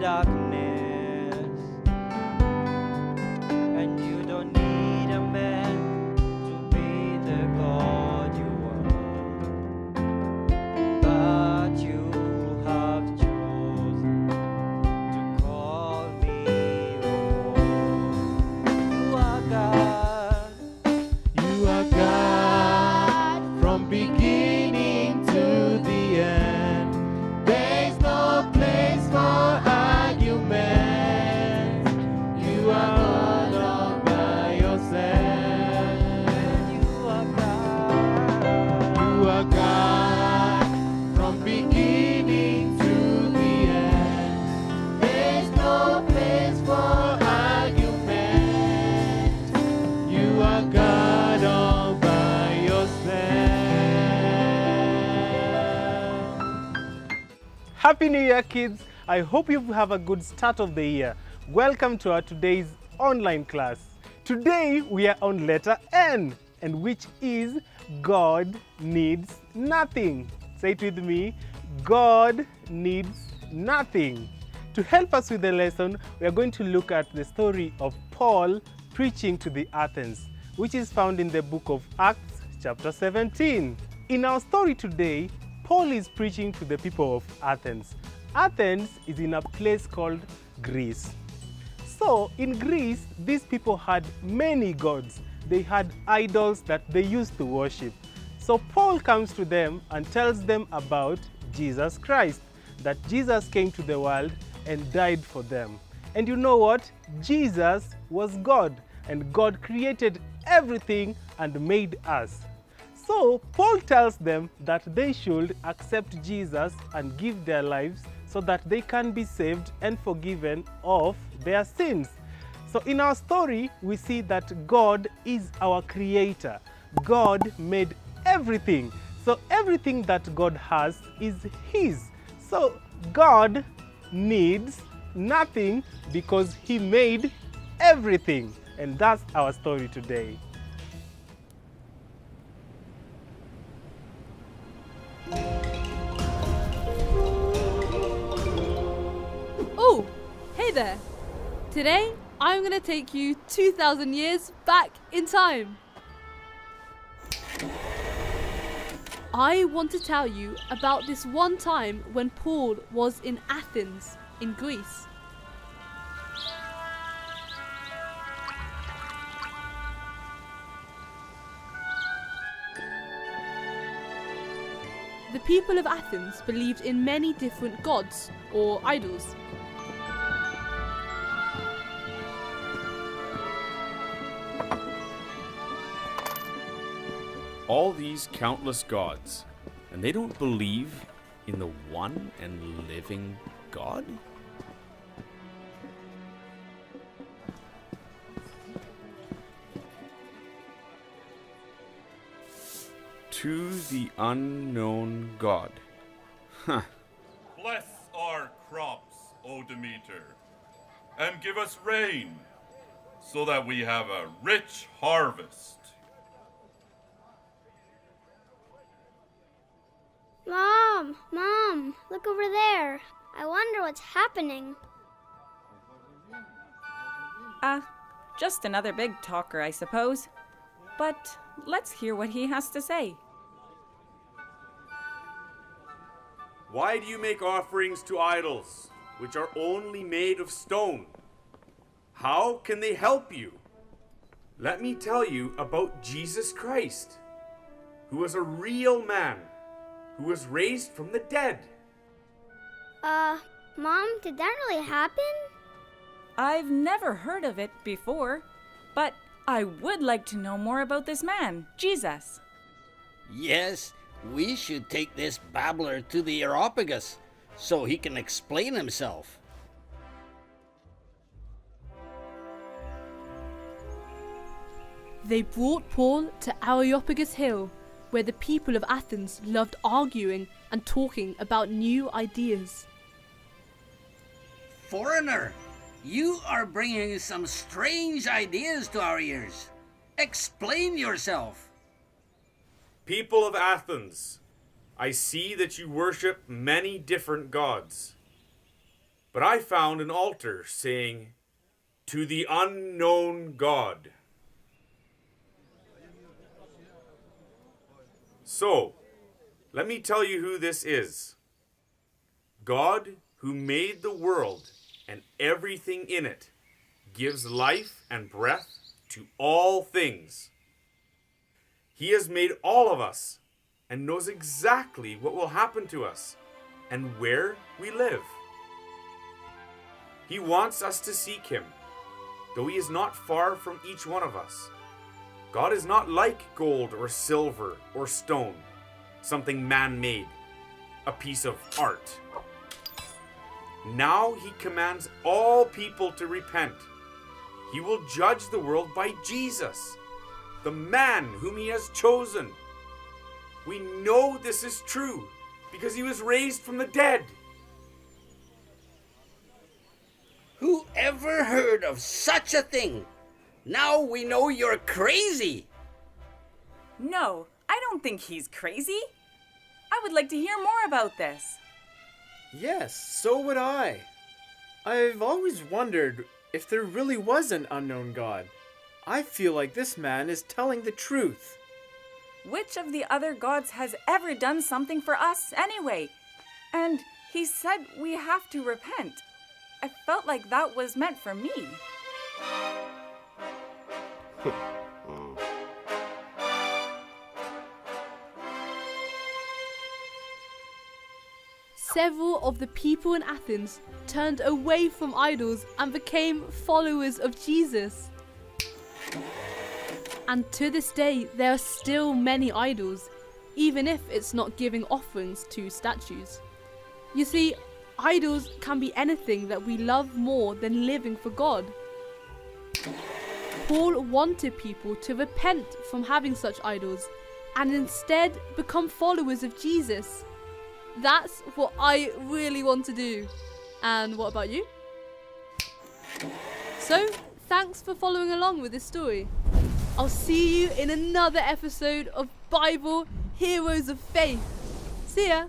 darkness, and you don't need a man to be the God you are, but you have chosen to call me your own. You are God. You are God from beginning to the end. There's no place for argument. You are God all by yourself. You are God. You are God from beginning to the end. There's no place for argument. You are God all by yourself. Happy New Year, kids! I hope you have a good start of the year. Welcome to our today's online class. Today we are on letter N, and which is God needs nothing. Say it with me. God needs nothing. To help us with the lesson, we are going to look at the story of Paul preaching to the Athens, which is found in the book of Acts, chapter 17. In our story today, Paul is preaching to the people of Athens. Athens is in a place called Greece. So in Greece, these people had many gods. They had idols that they used to worship. So Paul comes to them and tells them about Jesus Christ, that Jesus came to the world and died for them. And you know what? Jesus was God, and God created everything and made us. So Paul tells them that they should accept Jesus and give their lives so that they can be saved and forgiven of their sins. So in our story, we see that God is our creator. God made everything. So everything that God has is His. So God needs nothing because He made everything. And that's our story today. Oh, hey there! Today, I'm going to take you 2,000 years back in time. I want to tell you about this one time when Paul was in Athens, in Greece. The people of Athens believed in many different gods, or idols. All these countless gods, and they don't believe in the one and living God? To the unknown God. Huh. Bless our crops, O Demeter, and give us rain, so that we have a rich harvest. Mom, look over there. I wonder what's happening. Just another big talker, I suppose. But let's hear what he has to say. Why do you make offerings to idols, which are only made of stone? How can they help you? Let me tell you about Jesus Christ, who was a real man, who was raised from the dead. Mom, did that really happen? I've never heard of it before, but I would like to know more about this man, Jesus. Yes, we should take this babbler to the Areopagus so he can explain himself. They brought Paul to Areopagus Hill, where the people of Athens loved arguing and talking about new ideas. Foreigner, you are bringing some strange ideas to our ears. Explain yourself. People of Athens, I see that you worship many different gods. But I found an altar saying, "To the unknown God." So, let me tell you who this is. God, who made the world and everything in it, gives life and breath to all things. He has made all of us and knows exactly what will happen to us and where we live. He wants us to seek Him, though He is not far from each one of us. God is not like gold or silver or stone, something man-made, a piece of art. Now He commands all people to repent. He will judge the world by Jesus, the man whom He has chosen. We know this is true because He was raised from the dead. Who ever heard of such a thing? Now we know you're crazy. No, I don't think he's crazy. I would like to hear more about this. Yes, so would I. I've always wondered if there really was an unknown God. I feel like this man is telling the truth. Which of the other gods has ever done something for us anyway? And he said we have to repent. I felt like that was meant for me. Several of the people in Athens turned away from idols and became followers of Jesus. And to this day, there are still many idols, even if it's not giving offerings to statues. You see, idols can be anything that we love more than living for God. Paul wanted people to repent from having such idols and instead become followers of Jesus. That's what I really want to do. And what about you? So, thanks for following along with this story. I'll see you in another episode of Bible Heroes of Faith. See ya!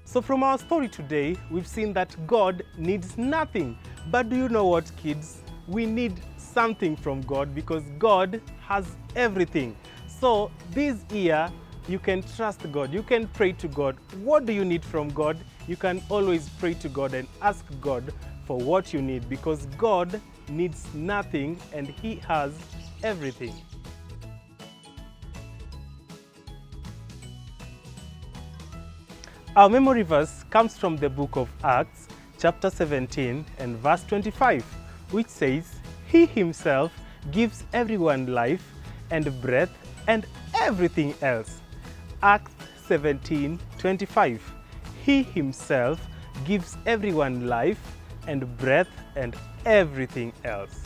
So from our story today, we've seen that God needs nothing. But do you know what, kids? We need something from God because God has everything. So this year, you can trust God. You can pray to God. What do you need from God? You can always pray to God and ask God for what you need because God needs nothing and He has everything. Our memory verse comes from the book of Acts, chapter 17 and verse 25, which says, He Himself gives everyone life and breath and everything else. Acts 17:25. He Himself gives everyone life and breath and everything else.